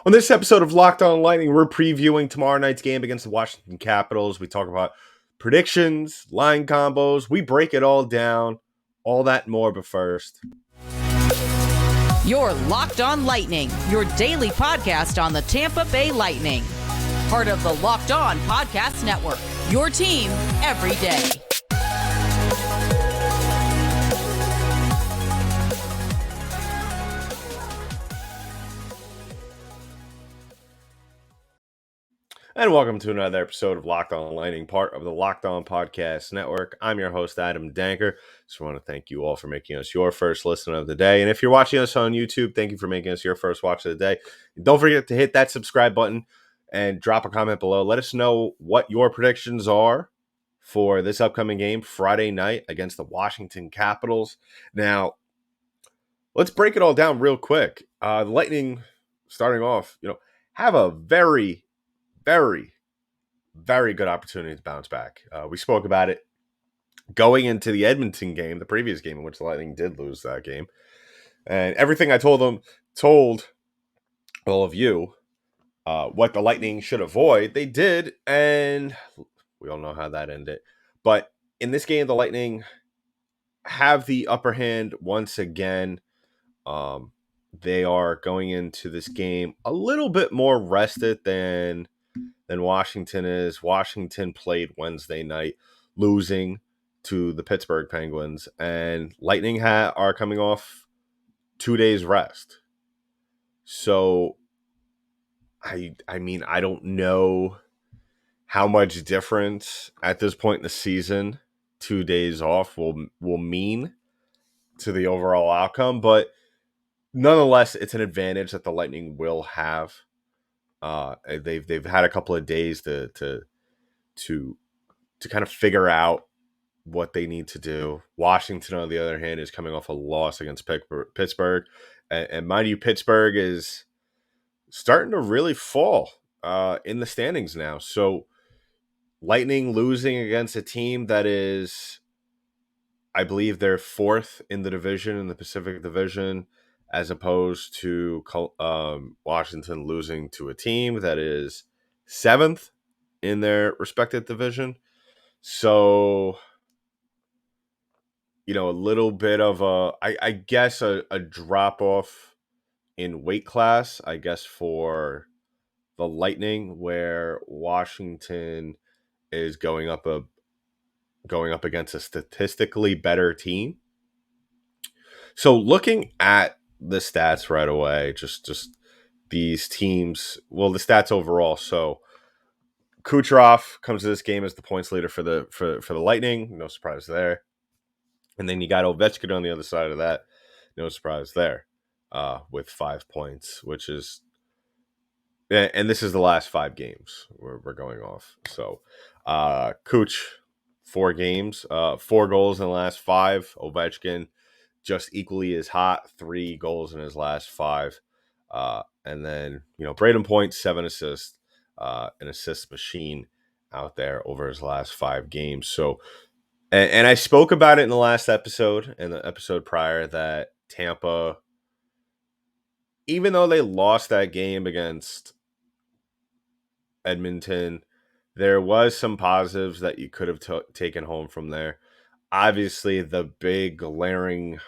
On this episode of Locked On Lightning, we're previewing tomorrow night's game against the Washington Capitals. We talk about predictions, line combos. We break it all down, all that and more. But first, You're Locked On Lightning, your daily podcast on the Tampa Bay Lightning. Part of the Locked On Podcast Network, your team every day. and welcome to another episode of Locked On Lightning, part of the Locked On Podcast Network. I'm your host, Adam Danker. Just want to thank you all for making us your first listen of the day. And if you're watching us on YouTube, thank you for making us your first watch of the day. Don't forget to hit that subscribe button and drop a comment below. Let us know what your predictions are for this upcoming game Friday night against the Washington Capitals. Now, let's break it all down real quick. The Lightning, starting off, have a very, very good opportunity to bounce back. We spoke about it going into the Edmonton game, the previous game in which the Lightning did lose that game. And everything I told all of you what the Lightning should avoid, they did, and we all know how that ended. But in this game, the Lightning have the upper hand once again. They are going into this game a little bit more rested than Washington is. Washington played Wednesday night, losing to the Pittsburgh Penguins, and Lightning are coming off 2 days rest. So, I mean, I don't know how much difference at this point in the season 2 days off will mean to the overall outcome, but nonetheless, it's an advantage that the Lightning will have. They've had a couple of days to kind of figure out what they need to do. Washington, on the other hand, is coming off a loss against Pittsburgh, and mind you, Pittsburgh is starting to really fall in the standings now. So, Lightning losing against a team that is, I believe, they're fourth in the division, in the Pacific Division, as opposed to Washington losing to a team that is seventh in their respective division. So, a little bit of I guess a drop off in weight class, I guess, for the Lightning, where Washington is going up against a statistically better team. So looking at the stats right away, just these teams, well, the stats overall. So Kucherov comes to this game as the points leader for the Lightning. No surprise there. And then you got Ovechkin on the other side of that. No surprise there, with 5 points, which is, and this is the last 5 games we're going off. So, Kuch, 4 games, 4 goals in the last 5. Ovechkin, just equally as hot, 3 goals in his last 5. And then, Braden Point, 7 assists, an assist machine out there over his last 5 games. So, and I spoke about it in the last episode and the episode prior that Tampa, even though they lost that game against Edmonton, there was some positives that you could have taken home from there. Obviously, the big glaring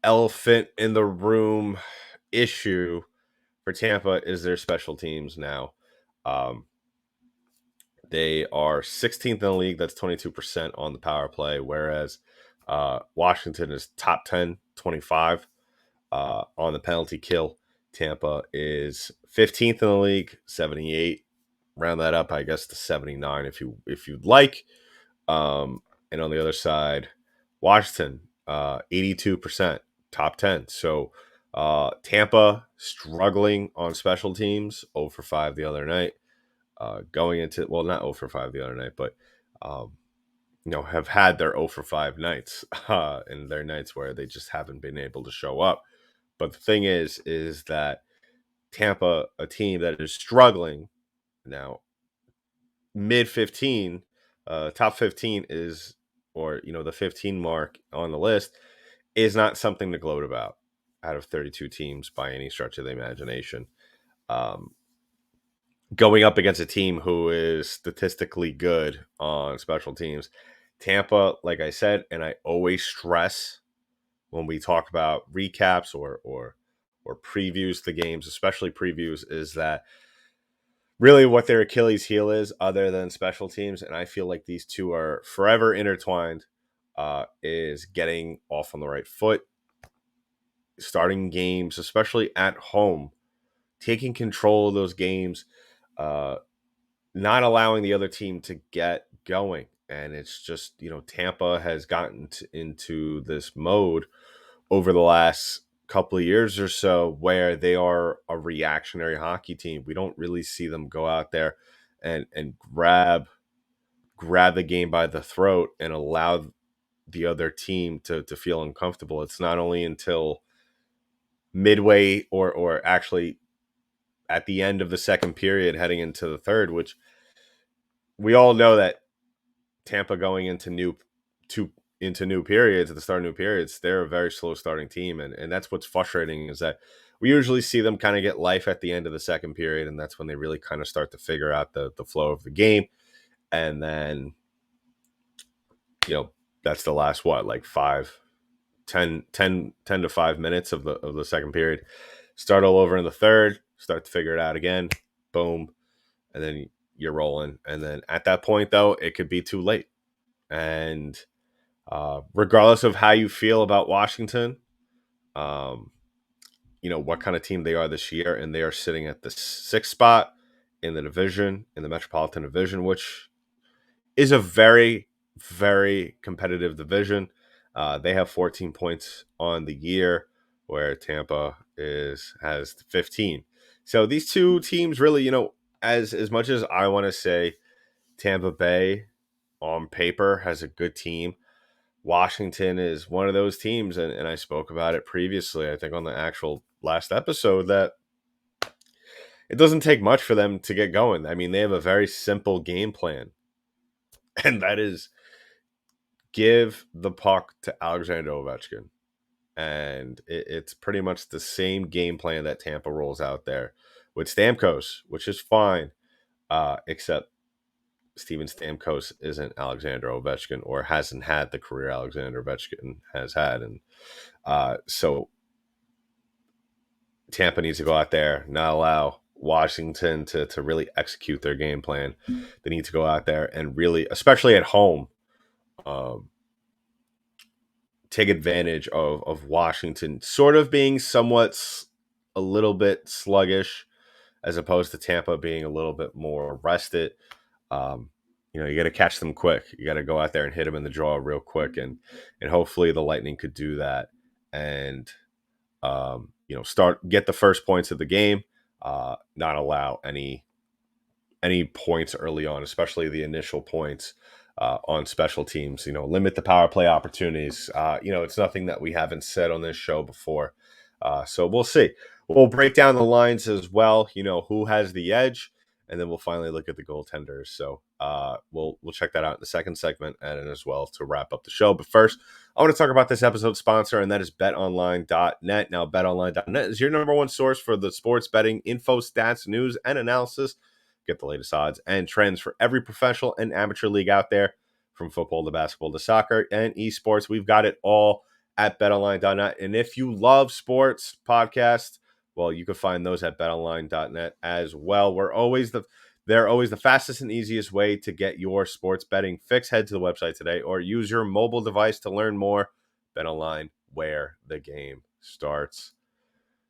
elephant in the room issue for Tampa is their special teams now. They are 16th in the league. That's 22% on the power play, whereas Washington is top 10, 25 on the penalty kill. Tampa is 15th in the league, 78. Round that up, I guess, to 79 if you'd like. And on the other side, Washington, 82%, top 10. So Tampa struggling on special teams, 0 for 5 the other night. Going into, well, not 0 for 5 the other night, but have had their 0 for 5 nights, and their nights where they just haven't been able to show up. But the thing is that Tampa, a team that is struggling now, mid 15, top 15 is, or the 15 mark on the list is not something to gloat about out of 32 teams by any stretch of the imagination. Um, Going up against a team who is statistically good on special teams. Tampa, like I said, and I always stress when we talk about recaps or previews the games, especially previews, is that really what their Achilles heel is, other than special teams, and I feel like these two are forever intertwined. Is getting off on the right foot, starting games, especially at home, taking control of those games, uh, not allowing the other team to get going. And it's just, Tampa has gotten into this mode over the last couple of years or so where they are a reactionary hockey team. We don't really see them go out there and grab the game by the throat and allow the other team to feel uncomfortable. It's not only until midway or actually at the end of the second period heading into the third, which we all know that Tampa going into new periods, at the start of new periods, they're a very slow starting team, and that's what's frustrating is that we usually see them kind of get life at the end of the second period, and that's when they really kind of start to figure out the flow of the game, and then that's the last like 10 to 5 minutes of the second period. Start all over in the third, start to figure it out again, boom, and then you're rolling, and then at that point though, it could be too late, and regardless of how you feel about Washington, um, what kind of team they are this year, and they are sitting at the sixth spot in the division, in the Metropolitan Division, which is a very, very competitive division. They have 14 points on the year, where Tampa has 15. So these two teams really, as much as I want to say Tampa Bay on paper has a good team, Washington is one of those teams, and I spoke about it previously, I think on the actual last episode, that it doesn't take much for them to get going. I mean, they have a very simple game plan, and that is give the puck to Alexander Ovechkin. And it's pretty much the same game plan that Tampa rolls out there with Stamkos, which is fine, except Steven Stamkos isn't Alexander Ovechkin, or hasn't had the career Alexander Ovechkin has had. And so Tampa needs to go out there, not allow Washington to really execute their game plan. They need to go out there and really, especially at home, um, take advantage of Washington sort of being somewhat a little bit sluggish, as opposed to Tampa being a little bit more rested. Um, you got to catch them quick. You got to go out there and hit them in the jaw real quick, and hopefully the Lightning could do that, and get the first points of the game, not allow any points early on, especially the initial points on special teams. Limit the power play opportunities. It's nothing that we haven't said on this show before. So we'll see. We'll break down the lines as well. Who has the edge, and then we'll finally look at the goaltenders. So we'll check that out in the second segment, and as well to wrap up the show. But first, I want to talk about this episode's sponsor, and that is BetOnline.net. Now, BetOnline.net is your number one source for the sports betting info, stats, news, and analysis. Get the latest odds and trends for every professional and amateur league out there, from football to basketball to soccer and esports. We've got it all at betonline.net. And if you love sports podcasts, well, you can find those at betonline.net as well. They're always the fastest and easiest way to get your sports betting fix. Head to the website today or use your mobile device to learn more. BetOnline, where the game starts.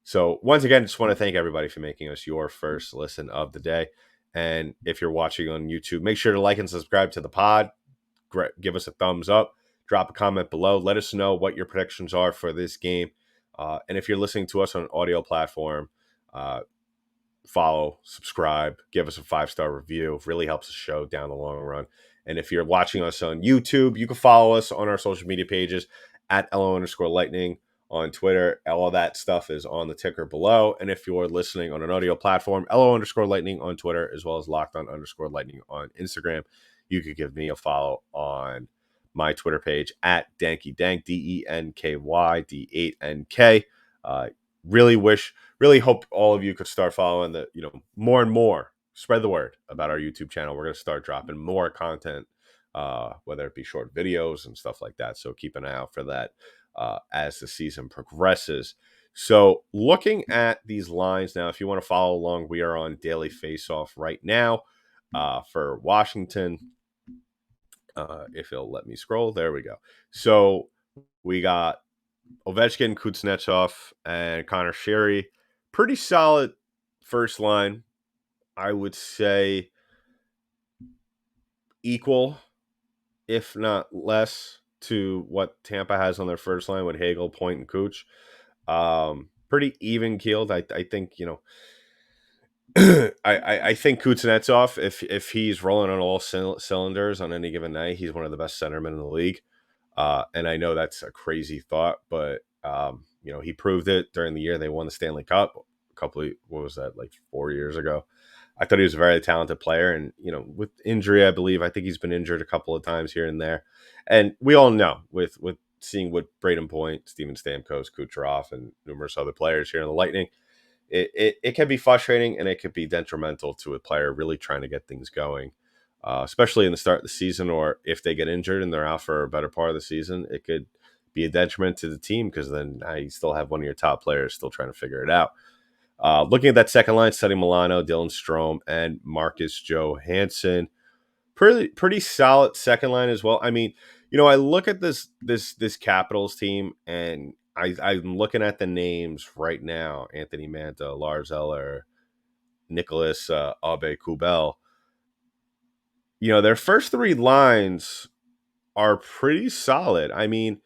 So once again, just want to thank everybody for making us your first listen of the day. And if you're watching on YouTube, make sure to like and subscribe to the pod. Give us a thumbs up. Drop a comment below. Let us know what your predictions are for this game. And if you're listening to us on an audio platform, follow, subscribe, give us a 5-star review. It really helps the show down the long run. And if you're watching us on YouTube, you can follow us on our social media pages at LO_Lightning on Twitter. All that stuff is on the ticker below. And if you're listening on an audio platform, LO_Lightning on Twitter, as well as Locked_Lightning on Instagram. You could give me a follow on my Twitter page at DankyDank, DENKYD8NK. Uh, really hope all of you could start following the, more and more. Spread the word about our YouTube channel. We're going to start dropping more content, whether it be short videos and stuff like that. So keep an eye out for that as the season progresses. So looking at these lines now, if you want to follow along, we are on Daily Face-Off right now for Washington. If it'll let me scroll, there we go. So we got Ovechkin, Kuznetsov, and Connor Sherry. Pretty solid first line. I would say equal, if not less, to what Tampa has on their first line with Hagel, Point, and Cooch. Pretty even keeled. I think, I think Kuznetsov, if he's rolling on all cylinders on any given night, he's one of the best centermen in the league. And I know that's a crazy thought, but he proved it during the year they won the Stanley Cup. What was that, like 4 years ago? I thought he was a very talented player, and with injury, I think he's been injured a couple of times here and there. And we all know with seeing what Braden Point, Steven Stamkos, Kucherov, and numerous other players here in the Lightning, it can be frustrating and it could be detrimental to a player really trying to get things going, especially in the start of the season, or if they get injured and they're out for a better part of the season, it could be a detriment to the team because then you still have one of your top players still trying to figure it out. Looking at that second line, Sonny Milano, Dylan Strome, and Marcus Johansson, pretty solid second line as well. I mean, I look at this Capitals team, and I'm looking at the names right now: Anthony Manta, Lars Eller, Nicholas Aube Kubel. Their first three lines are pretty solid. I mean,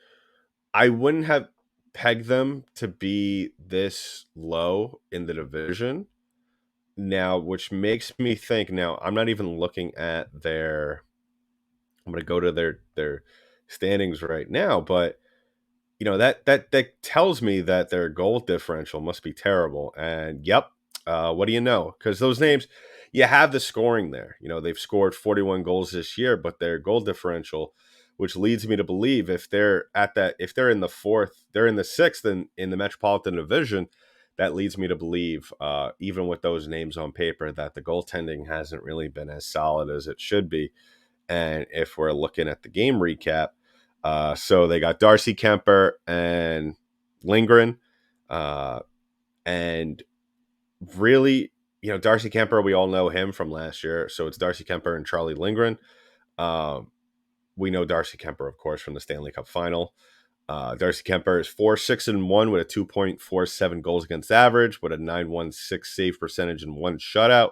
I wouldn't have pegged them to be this low in the division now, which makes me think. Now, I'm not even looking at their. I'm going to go to their standings right now, but that tells me that their goal differential must be terrible. And yep, what do you know? Because those names, you have the scoring there. They've scored 41 goals this year, but their goal differential, which leads me to believe if they're in the fourth, they're in the sixth in the Metropolitan Division. That leads me to believe, even with those names on paper, that the goaltending hasn't really been as solid as it should be. And if we're looking at the game recap, so they got Darcy Kemper and Lindgren. And really, Darcy Kemper, we all know him from last year. So it's Darcy Kemper and Charlie Lindgren. We know Darcy Kemper, of course, from the Stanley Cup final. Darcy Kemper is 4-6-1 with a 2.47 goals against average, with a 916 save percentage and one shutout.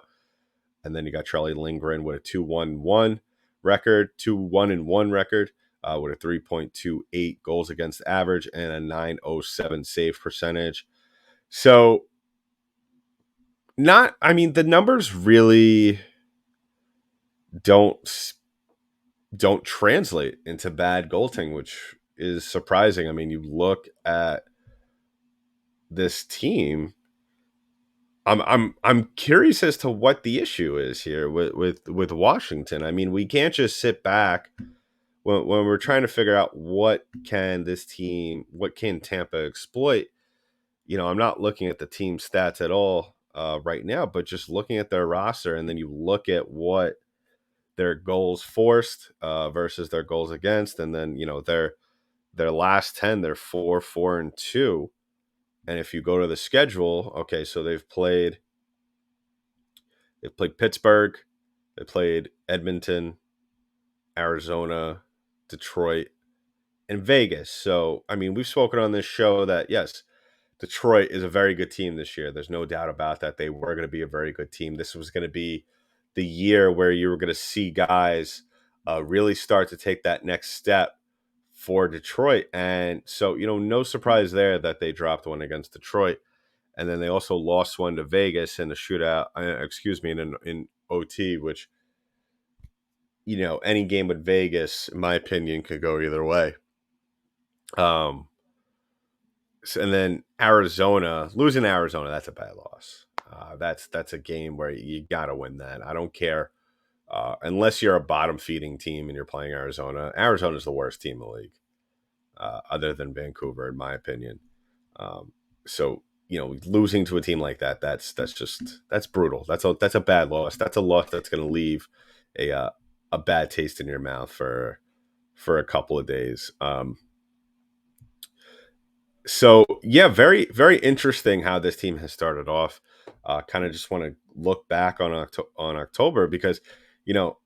And then you got Charlie Lindgren with a 2-1-1 record, 2-1-1 record, with a 3.28 goals against average and a 907 save percentage. So, the numbers really don't translate into bad goaltending, which is surprising. I mean, you look at this team. I'm curious as to what the issue is here with Washington. I mean, we can't just sit back when we're trying to figure out what can Tampa exploit. I'm not looking at the team stats at all right now, but just looking at their roster, and then you look at what their goals forced versus their goals against, and then their last 10, they're 4-4-2. And if you go to the schedule, okay, so they've played Pittsburgh, they played Edmonton, Arizona, Detroit, and Vegas. So, I mean, we've spoken on this show that, yes, Detroit is a very good team this year. There's no doubt about that. They were going to be a very good team. This was going to be the year where you were going to see guys really start to take that next step for Detroit. And so, no surprise there that they dropped one against Detroit. And then they also lost one to Vegas in a shootout, in OT, which, any game with Vegas, in my opinion, could go either way. And then losing Arizona, that's a bad loss. That's a game where you got to win that. I don't care. Unless you're a bottom feeding team and you're playing Arizona. Arizona's the worst team in the league, other than Vancouver, in my opinion. So losing to a team like that, that's brutal. That's a bad loss. That's a loss that's going to leave a bad taste in your mouth for a couple of days. So yeah, very very interesting how this team has started off. Kind of just want to look back on October because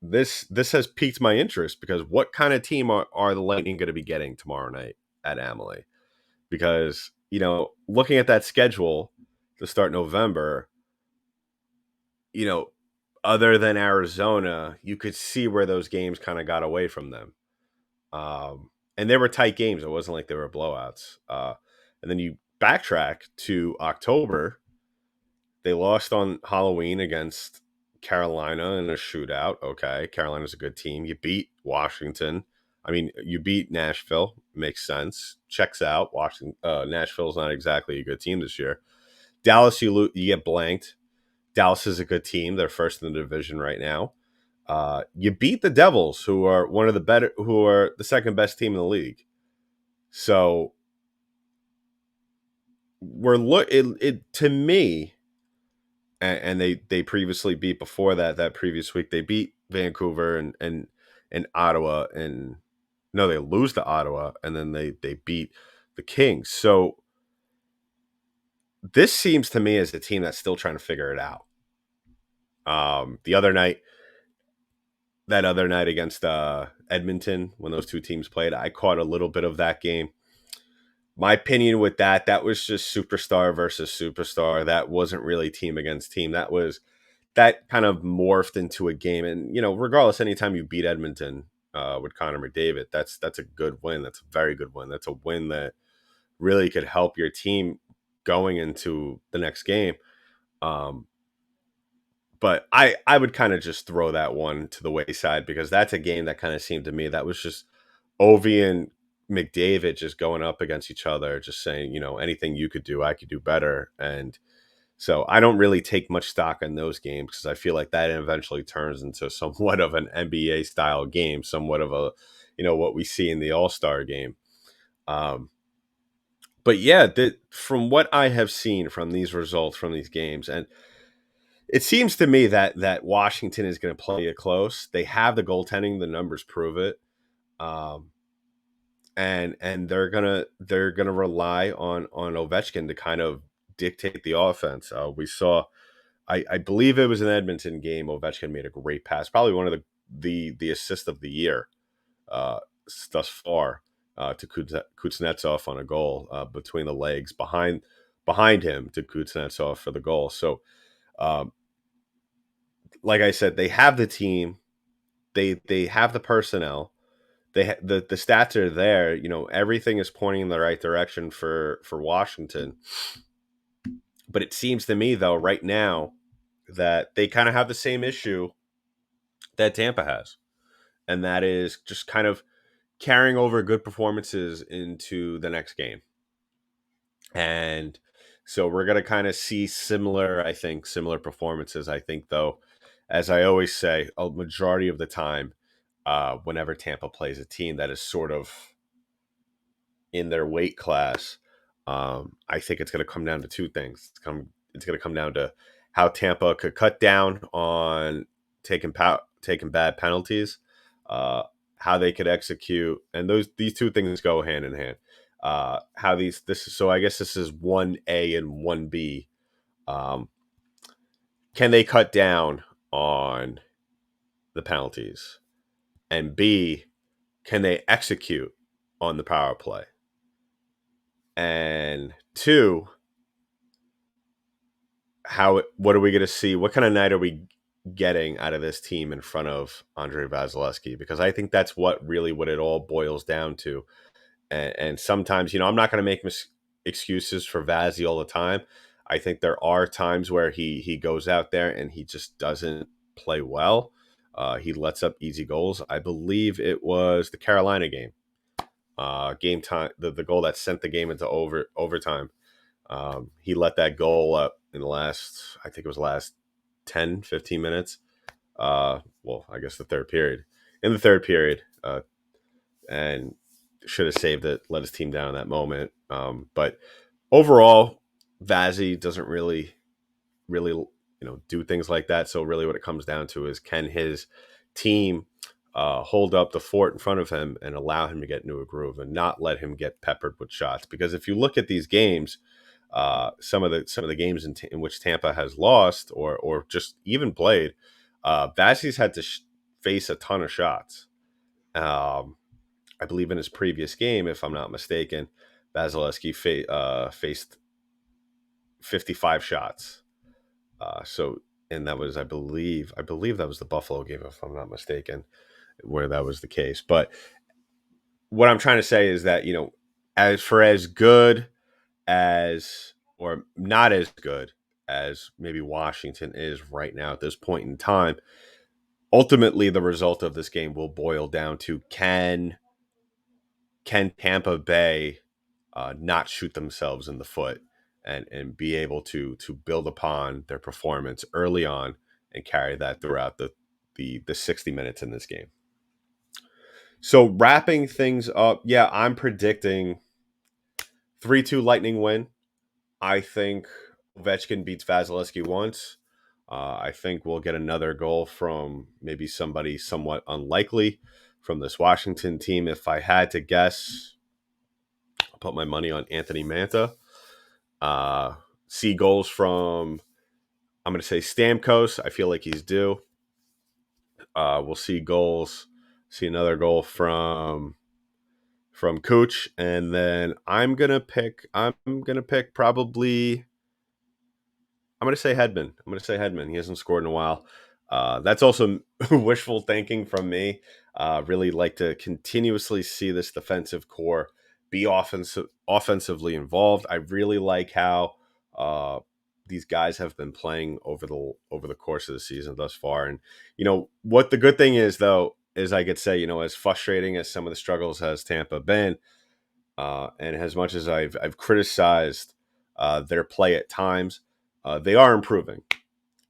this has piqued my interest because what kind of team are the Lightning going to be getting tomorrow night at Amalie? Because looking at that schedule to start November, you know other than Arizona, you could see where those games kind of got away from them. And they were tight games. It wasn't like they were blowouts. And then you backtrack to October. They lost on Halloween against Carolina in a shootout. Okay, Carolina's a good team. You beat Washington. I mean, you beat Nashville. Makes sense. Checks out. Washington, Nashville's not exactly a good team this year. Dallas, you get blanked. Dallas is a good team. They're first in the division right now. You beat the Devils, who are who are the second best team in the league. So it to me, and they previously beat before that previous week they beat Vancouver and Ottawa, and no, they lose to Ottawa, and then they beat the Kings. So this seems to me as a team that's still trying to figure it out. The other night, that other night against Edmonton, when those two teams played, I caught a little bit of that game. My opinion with that was just superstar versus superstar. That wasn't really team against team. That kind of morphed into a game. And regardless, anytime you beat Edmonton with Connor McDavid, that's a good win. That's a very good win. That's a win that really could help your team going into the next game. Um, but I would kind of just throw that one to the wayside because that's a game that kind of seemed to me that was just Ovi and McDavid just going up against each other, just saying, anything you could do, I could do better. And so I don't really take much stock in those games because I feel like that eventually turns into somewhat of an NBA style game, somewhat of a, what we see in the All Star game. Um, but yeah, from what I have seen from these results from these games, and it seems to me that Washington is going to play it close. They have the goaltending; the numbers prove it. Um, and they're gonna rely on Ovechkin to kind of dictate the offense. We saw, I believe it was an Edmonton game. Ovechkin made a great pass, probably one of the assist of the year uh, thus far to Kuznetsov on a goal between the legs behind him to Kuznetsov for the goal. So, um, like I said, they have the team, they have the personnel. The stats are there. Everything is pointing in the right direction for Washington. But it seems to me though, right now, that they kind of have the same issue that Tampa has, and that is just kind of carrying over good performances into the next game. And so we're gonna kind of see similar performances. I think though, as I always say, a majority of the time, whenever Tampa plays a team that is sort of in their weight class, I think it's going to come down to two things. It's going to come down to how Tampa could cut down on taking bad penalties, uh, how they could execute, and these two things go hand in hand. How these this is so I guess this is 1A and 1B. Um, can they cut down on the penalties? And B, can they execute on the power play? And two, what are we going to see? What kind of night are we getting out of this team in front of Andre Vasilevsky? Because I think that's what it all boils down to. And sometimes, I'm not going to make excuses for Vazzy all the time. I think there are times where he goes out there and he just doesn't play well. He lets up easy goals. I believe it was the Carolina game. Game time, the goal that sent the game into overtime. He let that goal up in the I think it was the last 10, 15 minutes. Well, I guess the third period. In the third period, and should have saved it, let his team down in that moment. But overall, Vazzy doesn't really do things like that. So really, what it comes down to is, can his team hold up the fort in front of him and allow him to get into a groove and not let him get peppered with shots? Because if you look at these games, some of the games in which Tampa has lost or just even played, Vazzy's had to face a ton of shots. I believe in his previous game, if I'm not mistaken, Vasilevsky faced 55 shots. So, and that was, I believe that was the Buffalo game, if I'm not mistaken, where that was the case. But what I'm trying to say is that, as good as, or not as good as maybe Washington is right now at this point in time, ultimately the result of this game will boil down to, can Tampa Bay not shoot themselves in the foot and be able to build upon their performance early on and carry that throughout the 60 minutes in this game. So wrapping things up, yeah, I'm predicting 3-2 Lightning win. I think Ovechkin beats Vasilevsky once. I think we'll get another goal from maybe somebody somewhat unlikely from this Washington team. If I had to guess, I'll put my money on Anthony Manta. See goals from, I'm going to say, Stamkos. I feel like he's due. We'll see another goal from Cooch, and then I'm gonna pick probably, I'm going to say Hedman. I'm going to say Hedman. He hasn't scored in a while. That's also wishful thinking from me. Really like to continuously see this defensive core be offensively involved. I really like how these guys have been playing over the course of the season thus far. And what the good thing is, though, is I could say, as frustrating as some of the struggles has Tampa been, and as much as I've criticized their play at times, they are improving.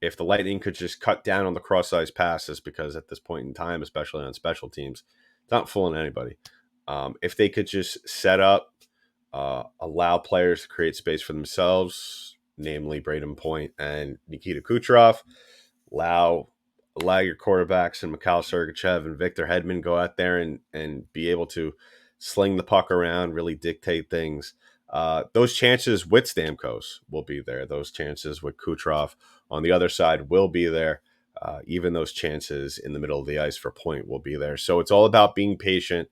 If the Lightning could just cut down on the cross-ice passes, because at this point in time, especially on special teams, it's not fooling anybody. If they could just set up, allow players to create space for themselves, namely Braden Point and Nikita Kucherov, allow allow your quarterbacks and Mikhail Sergachev and Victor Hedman go out there and be able to sling the puck around, really dictate things. Those chances with Stamkos will be there. Those chances with Kucherov on the other side will be there. Even those chances in the middle of the ice for Point will be there. So it's all about being patient,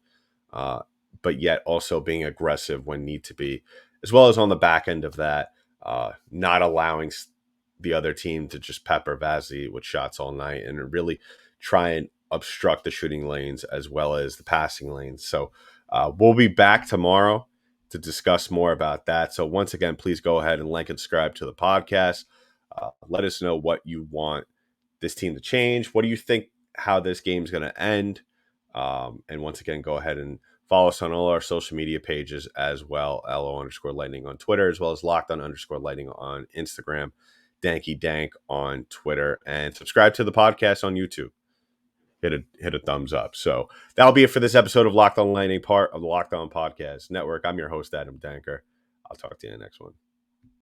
uh, but yet also being aggressive when need to be, as well as on the back end of that, not allowing the other team to just pepper Vazzy with shots all night and really try and obstruct the shooting lanes as well as the passing lanes. So we'll be back tomorrow to discuss more about that. So once again, please go ahead and like and subscribe to the podcast. Let us know what you want this team to change. What do you think how this game's going to end? And once again, go ahead and follow us on all our social media pages as well. LO_lightning on Twitter, as well as locked_lightning on Instagram, Danky Dank on Twitter, and subscribe to the podcast on YouTube. Hit a thumbs up. So that'll be it for this episode of Locked On Lightning, part of the Locked On Podcast Network. I'm your host, Adam Danker. I'll talk to you in the next one.